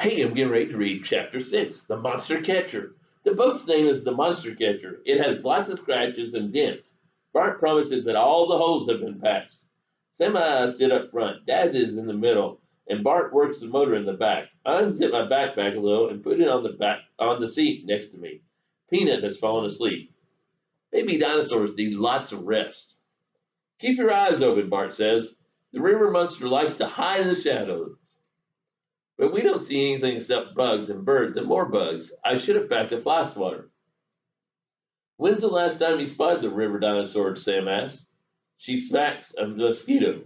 Hey, I'm getting ready to read Chapter 6, The Monster Catcher. The boat's name is The Monster Catcher. It has lots of scratches and dents. Bart promises that all the holes have been patched. Sam and I sit up front. Dad is in the middle, and Bart works the motor in the back. I unzip my backpack a little and put it on the seat next to me. Peanut has fallen asleep. Baby dinosaurs need lots of rest. Keep your eyes open, Bart says. The river monster likes to hide in the shadows. But we don't see anything except bugs and birds and more bugs. I should have packed a fly swatter. When's the last time you spotted the river dinosaur? Sam asked. She smacks a mosquito.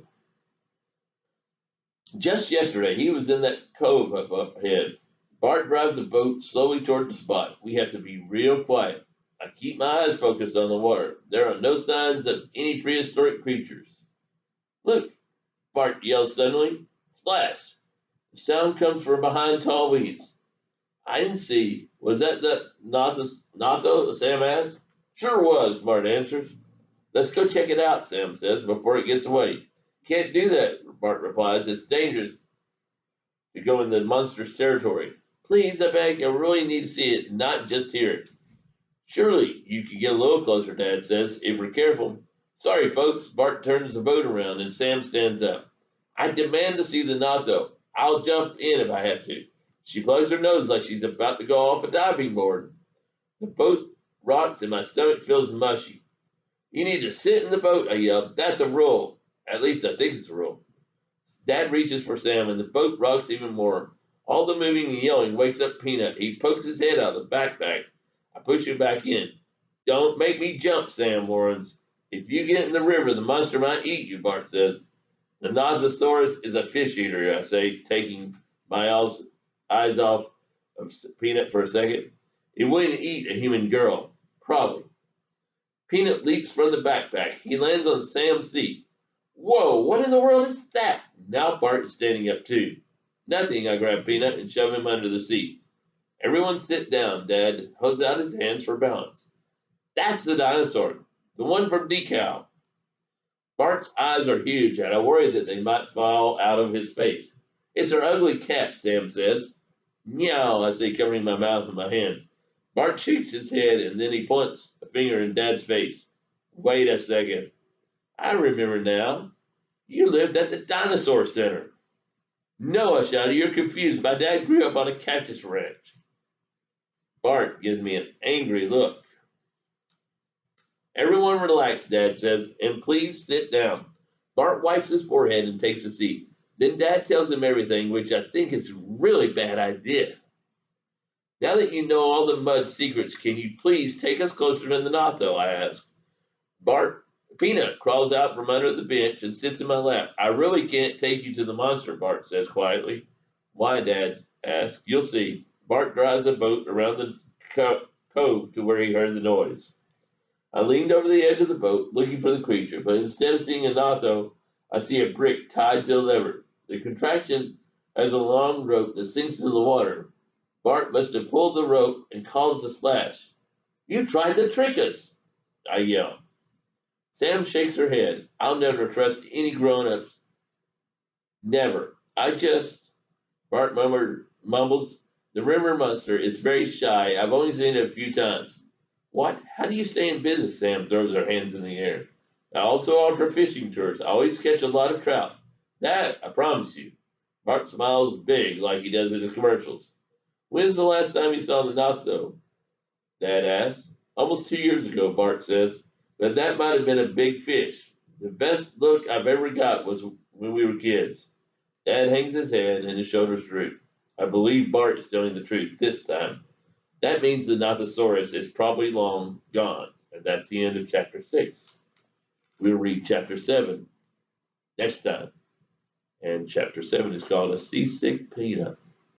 Just yesterday, he was in that cove up ahead. Bart drives the boat slowly toward the spot. We have to be real quiet. I keep my eyes focused on the water. There are no signs of any prehistoric creatures. Look, Bart yells suddenly. Splash! The sound comes from behind tall weeds. I didn't see. Was that the Natho? Sam asks. Sure was, Bart answers. Let's go check it out, Sam says, before it gets away. Can't do that, Bart replies. It's dangerous to go in the monster's territory. Please, I beg, I really need to see it, not just hear it. Surely you could get a little closer, Dad says, if we're careful. Sorry, folks. Bart turns the boat around and Sam stands up. I demand to see the Natho. I'll jump in if I have to. She blows her nose like she's about to go off a diving board. The boat rocks and my stomach feels mushy. You need to sit in the boat, I yell. That's a rule. At least I think it's a rule. Dad reaches for Sam and the boat rocks even more. All the moving and yelling wakes up Peanut. He pokes his head out of the backpack. I push him back in. Don't make me jump, Sam warns. If you get in the river, the monster might eat you, Bart says. The Nodzosaurus is a fish eater, I say, taking my eyes off of Peanut for a second. It wouldn't eat a human girl. Probably. Peanut leaps from the backpack. He lands on Sam's seat. Whoa, what in the world is that? Now Bart is standing up too. Nothing, I grab Peanut and shove him under the seat. Everyone sit down, Dad holds out his hands for balance. That's the dinosaur, the one from Decal. Bart's eyes are huge, and I worry that they might fall out of his face. It's our ugly cat, Sam says. Meow, I say, covering my mouth with my hand. Bart shakes his head, and then he points a finger in Dad's face. Wait a second. I remember now. You lived at the dinosaur center. No, I shouted, you're confused. My dad grew up on a cactus ranch. Bart gives me an angry look. Everyone relax, Dad says, and please sit down. Bart wipes his forehead and takes a seat. Then Dad tells him everything, which I think is a really bad idea. Now that you know all the mud secrets, can you please take us closer to the Natho? I ask. Peanut crawls out from under the bench and sits in my lap. I really can't take you to the monster, Bart says quietly. Why, Dad asks. You'll see. Bart drives the boat around the cove to where he heard the noise. I leaned over the edge of the boat, looking for the creature, but instead of seeing a Natho, I see a brick tied to a lever. The contraption has a long rope that sinks into the water. Bart must have pulled the rope and caused the splash. You tried to trick us, I yell. Sam shakes her head. I'll never trust any grown-ups. Never. Bart mumbles, the river monster is very shy. I've only seen it a few times. What? How do you stay in business? Sam throws her hands in the air. I also offer fishing tours. I always catch a lot of trout. That, I promise you. Bart smiles big like he does in the commercials. When's the last time you saw the Natho? Dad asks. Almost 2 years ago, Bart says. But that might have been a big fish. The best look I've ever got was when we were kids. Dad hangs his head and his shoulders droop. I believe Bart is telling the truth this time. That means the Nothosaurus is probably long gone. And that's the end of chapter 6. We'll read chapter 7 next time. And chapter 7 is called A Seasick Peanut.